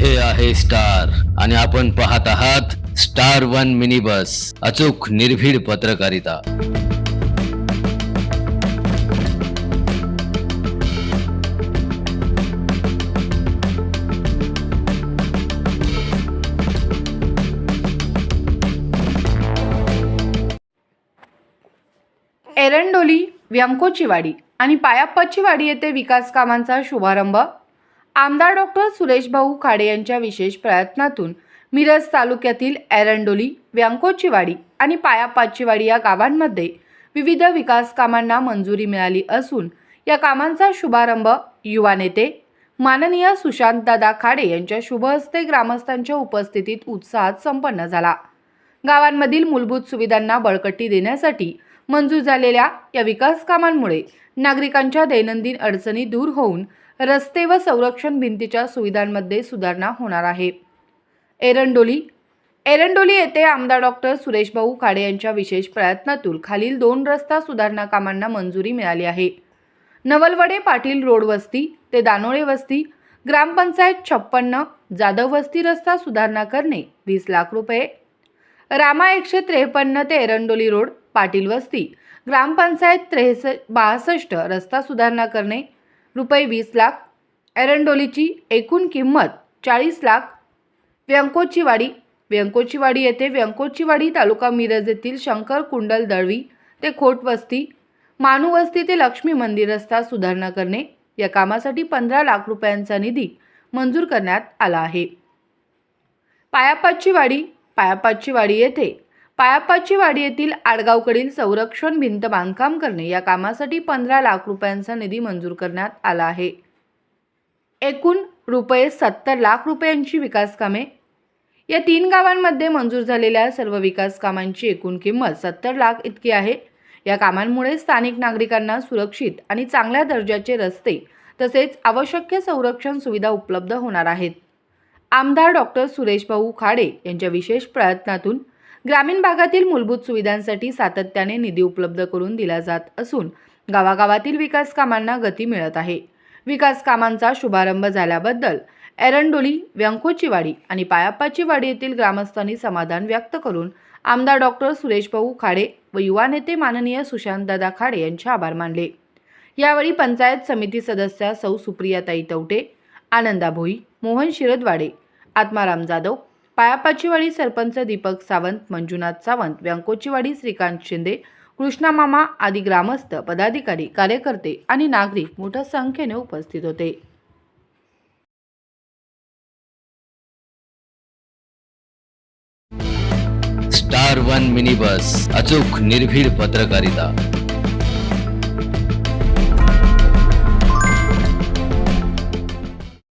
हे आहे स्टार आणि आपण पाहत आहात स्टार वन मिनी बस, अचूक निर्भीड पत्रकारिता। एरंडोली, व्यंकोचीवाडी आणि पायाप्पाचीवाडी येथे विकास कामांचा शुभारंभ। आमदार डॉक्टर सुरेश भाऊ खाडे यांच्या विशेष प्रयत्नातून मिरज तालुक्यातील एरंडोली, व्यंकोचीवाडी आणि पायाप्पाचीवाडी या गावांमध्ये विविध विकास कामांना मंजुरी मिळाली असून या कामांचा शुभारंभ युवा नेते माननीय सुशांतदादा खाडे यांच्या शुभ हस्ते ग्रामस्थांच्या उपस्थितीत उत्साहात संपन्न झाला। गावांमधील मूलभूत सुविधांना बळकटी देण्यासाठी मंजूर झालेल्या या विकास कामांमुळे नागरिकांच्या दैनंदिन अडचणी दूर होऊन रस्ते व संरक्षण भिंतीच्या सुविधांमध्ये सुधारणा होणार आहे। एरंडोली येथे आमदार डॉक्टर सुरेश भाऊ खाडे यांच्या विशेष प्रयत्नातून खालील 2 रस्ता सुधारणा कामांना मंजुरी मिळाली आहे। नवलवडे पाटील रोड वस्ती ते दानोळे वस्ती, ग्रामपंचायत 56, जाधव वस्ती रस्ता सुधारणा करणे 20 लाख रुपये। रामा 153 ते एरंडोली रोड पाटील वस्ती, ग्रामपंचायत 62 रस्ता सुधारणा करणे रुपये 20 लाख। एरंडोलीची एकूण किंमत 40 लाख। व्यंकोचीवाडी येथे व्यंकोचीवाडी तालुका मिरज येथील शंकर कुंडल दळवी ते खोट वस्ती, मानू वस्ती ते लक्ष्मी मंदिर रस्ता सुधारणा करणे या कामासाठी 15 लाख रुपयांचा निधी मंजूर करण्यात आला आहे। पायाप्पाचीवाडी येथील आडगावकडील संरक्षण भिंत बांधकाम करणे या कामासाठी 15 लाख रुपयांचा निधी मंजूर करण्यात आला आहे। एकूण रुपये 70 लाख रुपयांची विकास कामे। या 3 गावांमध्ये मंजूर झालेल्या सर्व विकास कामांची एकूण किंमत 70 लाख इतकी आहे। या कामांमुळे स्थानिक नागरिकांना सुरक्षित आणि चांगल्या दर्जाचे रस्ते तसेच आवश्यक संरक्षण सुविधा उपलब्ध होणार आहेत। आमदार डॉक्टर सुरेश भाऊ खाडे यांच्या विशेष प्रयत्नातून ग्रामीण भागातील मूलभूत सुविधांसाठी सातत्याने निधी उपलब्ध करून दिला जात असून गावागावातील विकास कामांना गती मिळत आहे। विकास कामांचा शुभारंभ झाल्याबद्दल एरंडोली, व्यंकोचीवाडी आणि पायाप्पाचीवाडी येथील ग्रामस्थांनी समाधान व्यक्त करून आमदार डॉक्टर सुरेश भाऊ खाडे व युवा नेते माननीय सुशांतदादा खाडे यांचे आभार मानले। यावेळी पंचायत समिती सदस्या सौ सुप्रियाताई तवटे, आनंदा भोई, मोहन शिरदवाडे, आत्माराम जाधव, पायाप्पाचीवाडी सरपंच दीपक सावंत, मंजुनाथ सावंत, व्यंकोचीवाडी श्रीकांत शिंदे, कृष्णा मामा आदी ग्रामस्थ, पदाधिकारी, कार्यकर्ते आणि नागरिक मोठ्या संख्येने उपस्थित होते। स्टार वन मिनी बस, अचूक निर्भीड पत्रकारिता।